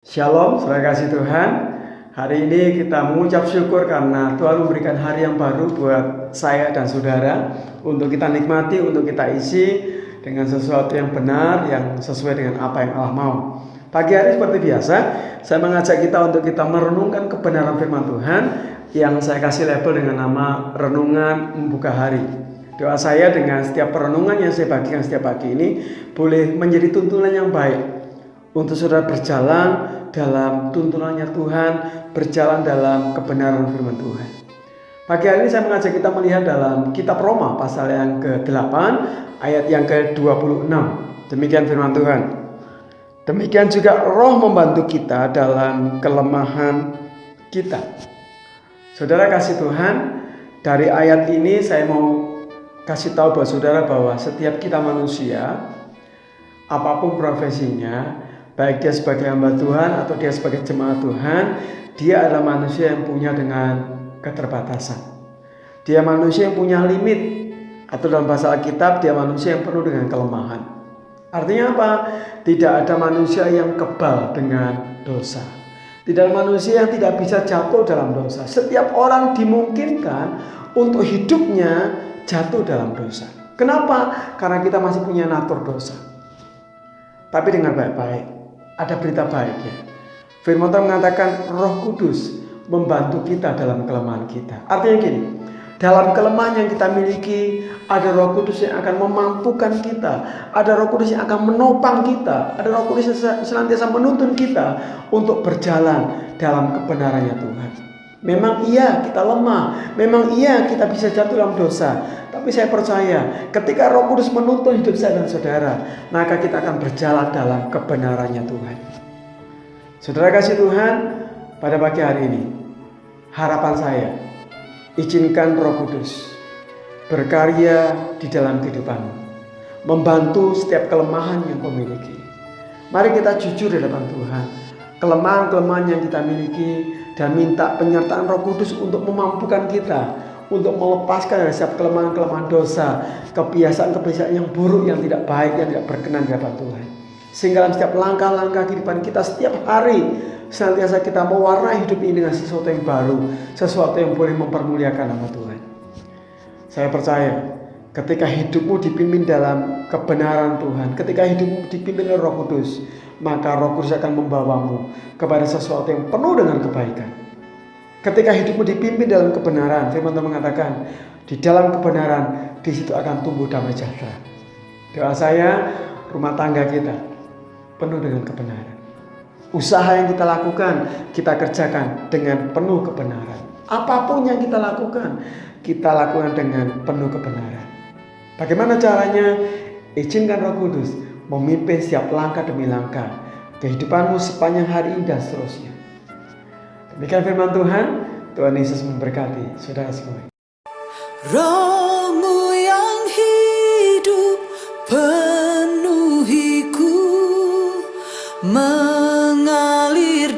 Shalom, saudara kasih Tuhan. Hari ini kita mengucap syukur karena Tuhan memberikan hari yang baru buat saya dan saudara untuk kita nikmati, untuk kita isi dengan sesuatu yang benar, yang sesuai dengan apa yang Allah mau. Pagi hari seperti biasa, saya mengajak kita untuk kita merenungkan kebenaran firman Tuhan yang saya kasih label dengan nama Renungan Membuka Hari. Doa saya dengan setiap perenungan yang saya bagikan setiap pagi ini boleh menjadi tuntunan yang baik untuk saudara berjalan dalam tuntunannya Tuhan, berjalan dalam kebenaran firman Tuhan. Pagi hari ini saya mengajak kita melihat dalam kitab Roma pasal yang ke-8 ayat yang ke-26. Demikian firman Tuhan. Demikian juga Roh membantu kita dalam kelemahan kita. Saudara kasih Tuhan, dari ayat ini saya mau kasih tahu buat saudara bahwa setiap kita manusia, apapun profesinya, baik dia sebagai hamba Tuhan atau dia sebagai jemaat Tuhan, dia adalah manusia yang punya dengan keterbatasan. Dia manusia yang punya limit, atau dalam bahasa Alkitab dia manusia yang penuh dengan kelemahan. Artinya apa? Tidak ada manusia yang kebal dengan dosa. Tidak ada manusia yang tidak bisa jatuh dalam dosa. Setiap orang dimungkinkan untuk hidupnya jatuh dalam dosa. Kenapa? Karena kita masih punya natur dosa. Tapi dengan baik-baik, ada berita baiknya. Firman Tuhan mengatakan Roh Kudus membantu kita dalam kelemahan kita. Artinya gini, dalam kelemahan yang kita miliki, ada Roh Kudus yang akan memampukan kita, ada Roh Kudus yang akan menopang kita, ada Roh Kudus yang senantiasa menuntun kita untuk berjalan dalam kebenarannya Tuhan. Memang iya kita lemah, memang iya kita bisa jatuh dalam dosa. Tapi saya percaya ketika Roh Kudus menuntun hidup saya dan saudara, maka kita akan berjalan dalam kebenarannya Tuhan. Saudara kasih Tuhan, pada pagi hari ini, harapan saya, izinkan Roh Kudus berkarya di dalam kehidupanmu, membantu setiap kelemahan yang kau miliki. Mari kita jujur di hadapan Tuhan, kelemahan-kelemahan yang kita miliki, dan minta penyertaan Roh Kudus untuk memampukan kita, untuk melepaskan dari setiap kelemahan-kelemahan dosa, kebiasaan-kebiasaan yang buruk, yang tidak baik, yang tidak berkenan di hadapan Tuhan. Sehingga dalam setiap langkah-langkah kehidupan kita setiap hari, senantiasa kita mewarnai hidup ini dengan sesuatu yang baru, sesuatu yang boleh mempermuliakan nama Tuhan. Saya percaya ketika hidupmu dipimpin dalam kebenaran Tuhan, ketika hidupmu dipimpin oleh Roh Kudus, maka Roh Kudus akan membawamu kepada sesuatu yang penuh dengan kebaikan. Ketika hidupmu dipimpin dalam kebenaran, firman Tuhan mengatakan, di dalam kebenaran, di situ akan tumbuh damai sejahtera. Doa saya, rumah tangga kita penuh dengan kebenaran. Usaha yang kita lakukan, kita kerjakan dengan penuh kebenaran. Apapun yang kita lakukan dengan penuh kebenaran. Bagaimana caranya? Izinkan Roh Kudus memimpin setiap langkah demi langkah kehidupanmu sepanjang hari ini dan seterusnya. Demikian firman Tuhan. Tuhan Yesus memberkati saudara semua. Roh-Mu yang hidup penuhiku, mengalir